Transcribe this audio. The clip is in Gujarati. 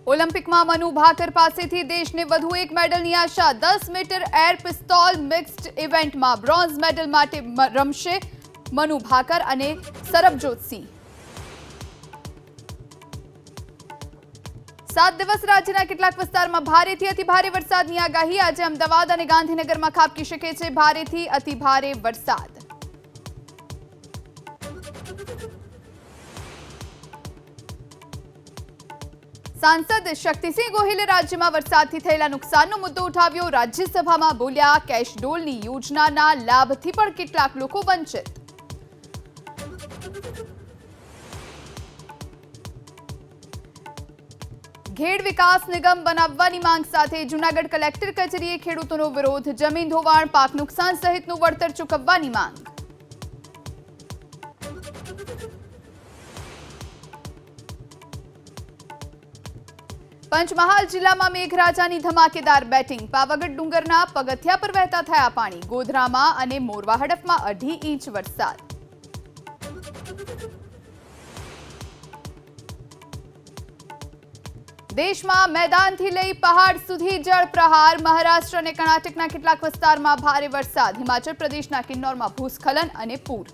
ઓલિમ્પિકમાં મનુ ભાકર પાસેથી દેશને વધુ એક મેડલની આશા। 10 મીટર એર પિસ્તોલ મિક્સ્ડ ઇવેન્ટમાં બ્રોન્ઝ મેડલ માટે રમશે મનુ ભાકર અને સરબજોત સિંહ। 7 દિવસ રાજ્યના કેટલાક વિસ્તારમાં ભારેથી અતિભારે વરસાદની આગાહી। આજે અમદાવાદ અને ગાંધીનગરમાં ખાબકી શકે છે ભારેથી અતિભારે વરસાદ। सांसद शक्तिसिंह गोहिले राज्य में वरसादथी थयेला नुकसाननो मुद्दो उठाव्यो। राज्यसभामां बोल्या कैशडोलनी योजनाना लाभथी पण કેટલાક લોકો વંચિત। घेड़ विकास निगम बनाववानी मांग साथे जूनागढ़ कलेक्टर कचेरीए खेडूतोनो विरोध। जमीन धोवाण पाक नुकसान सहितनुं वळतर चूकववानी मांग। पंचमहाल जिल्लामां मेघराजानी धमाकेदार बेटिंग। पावागढ़ डूंगરના પગથિયા પર વહેતા થયા પાણી। ગોધરામાં અને મોરવા હડફમાં 2.5 ઇંચ વરસાદ। દેશમાં મેદાનથી લઈ પહાડ સુધી જળ પ્રહાર। મહારાષ્ટ્ર અને કર્ણાટકના કેટલાક વિસ્તારમાં ભારે વરસાદ। હિમાચલ પ્રદેશના કિન્નૌરમાં ભૂસ્ખલન અને પૂર।